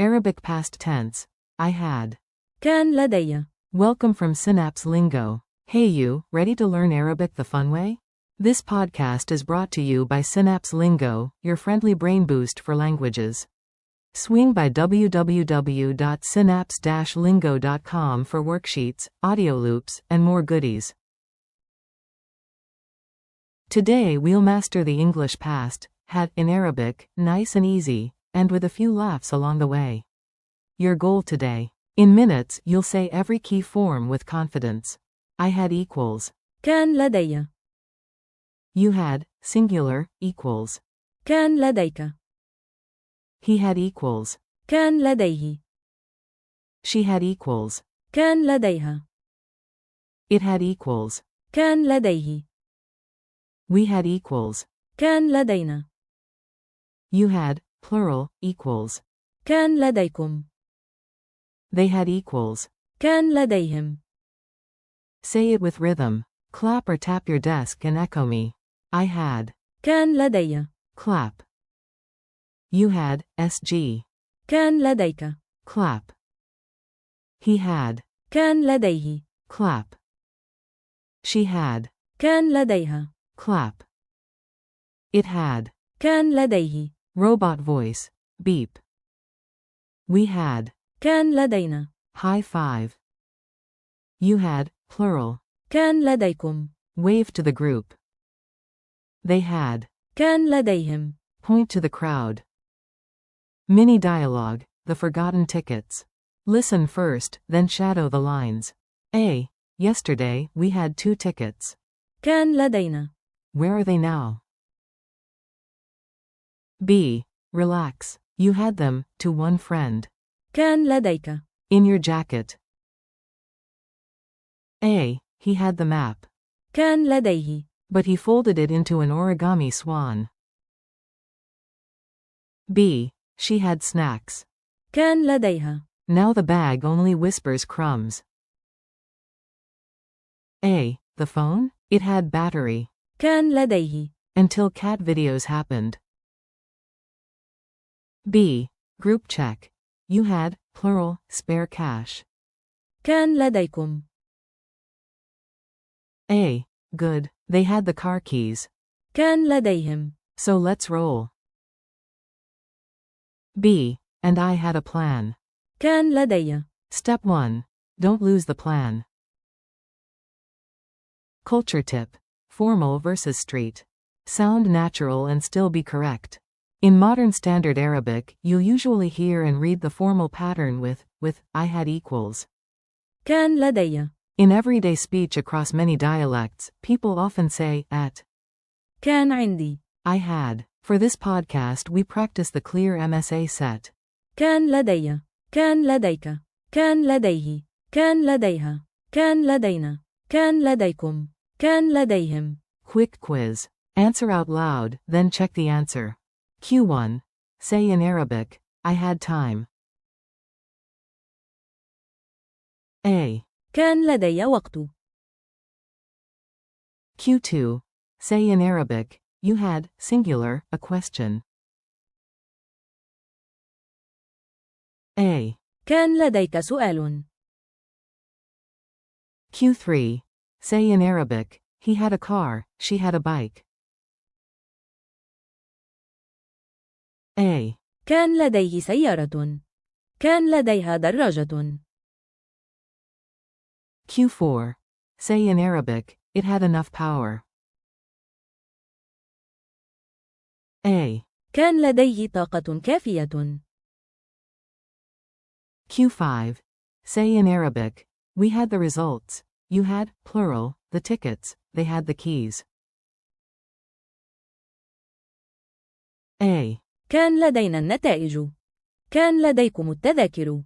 Arabic past tense. I had. كان لدي. Welcome from Synapse Lingo. Hey you, ready to learn Arabic the fun way? This podcast is brought to you by Synapse Lingo, your friendly brain boost for languages. Swing by www.synapse-lingo.com for worksheets, audio loops, and more goodies. Today we'll master the English past, had, in Arabic, nice and easy, and with a few laughs along the way. Your goal today. In minutes, you'll say every key form with confidence. I had equals. كان لدي. You had, singular, equals. كان لديك. He had equals. كان لديه. She had equals. كان لديها. It had equals. كان لديه. We had equals. كان لدينا. You had, plural, equals. كان لديكم. They had equals. كان لديهم. Say it with rhythm. Clap or tap your desk and echo me. I had. كان لدي. Clap. You had, SG. كان لديك. Clap. He had. كان لديه. Clap. She had. كان لديها. Clap. It had. كان لديه. Robot voice. Beep. We had. كان لدينا. High five. You had, plural. كان لديكم. Wave to the group. They had. كان لديهم. Point to the crowd. Mini dialogue, the forgotten tickets. Listen first, then shadow the lines. A. Yesterday, we had 2 tickets. كان لدينا. Where are they now? B. Relax. You had them, to one friend. كان لديك. In your jacket. A. He had the map. كان لديه. But he folded it into an origami swan. B. She had snacks. كان لديها. Now the bag only whispers crumbs. A. The phone? It had battery. كان لديه. Until cat videos happened. B. Group check. You had, plural, spare cash. كان لديكم. A. Good. They had the car keys. كان لديهم. So let's roll. B. And I had a plan. كان لدي. Step 1. Don't lose the plan. Culture tip. Formal versus street. Sound natural and still be correct. In modern standard Arabic, you'll usually hear and read the formal pattern with, I had equals. كان لدي. In everyday speech across many dialects, people often say, at. كان عندي. I had. For this podcast we practice the clear MSA set. كان لدي. كان لديك. كان لديه. كان لديها. كان لدينا. كان لديكم. كان لديهم. Quick quiz. Answer out loud, then check the answer. Q1. Say in Arabic, I had time. A. كان لدي وقت. Q2. Say in Arabic, you had, singular, a question. A. كان لديك سؤال. Q3. Say in Arabic, he had a car, she had a bike. A. كان لديه سيارة. كان لديها دراجة. Q4. Say in Arabic, it had enough power. A. كان لديه طاقة كافية. Q5. Say in Arabic, we had the results. You had, plural, the tickets, they had the keys. A. كان لدينا النتائج. كان لديكم التذاكر.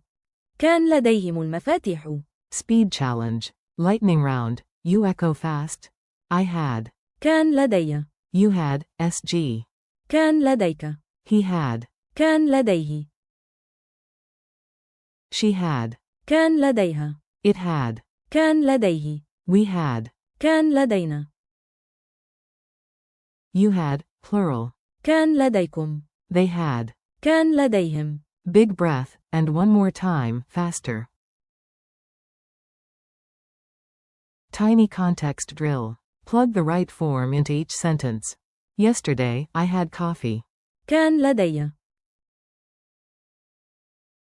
كان لديهم المفاتيح. Speed challenge. Lightning round. You echo fast. I had. كان لدي. You had, SG. كان لديك. He had. كان لديه. She had. كان لديها. It had. كان لديه. We had. كان لدينا. You had, plural. كان لديكم. They had. كان لديهم. Big breath, and one more time, faster. Tiny context drill. Plug the right form into each sentence. Yesterday, I had coffee. كان لدي.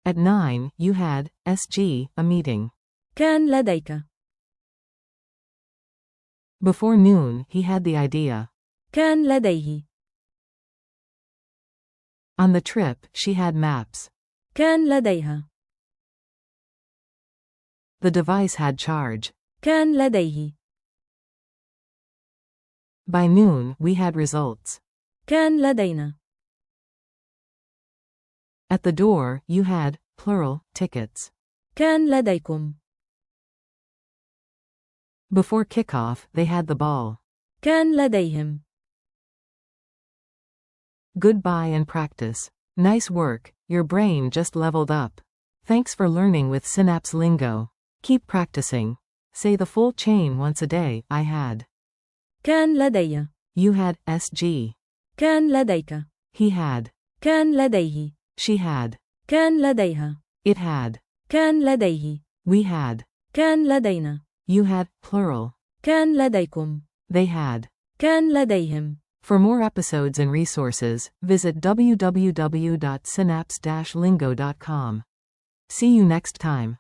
At 9, you had, SG, a meeting. كان لديك. Before noon, he had the idea. كان لديه. On the trip, she had maps. كان لديها. The device had charge. كان لديه. By noon, we had results. كان لدينا. At the door, you had, plural, tickets. كان لديكم. Before kickoff, they had the ball. كان لديهم. Goodbye and practice. Nice work, your brain just leveled up. Thanks for learning with Synapse Lingo. Keep practicing. Say the full chain once a day. I had. كان لدي. You had, SG. كان لديك. He had. كان لديه. She had. كان لديها. It had. كان لديه. We had. كان لدينا. You had, plural. كان لديكم. They had. كان لديهم. For more episodes and resources, visit www.synapse-lingo.com. See you next time.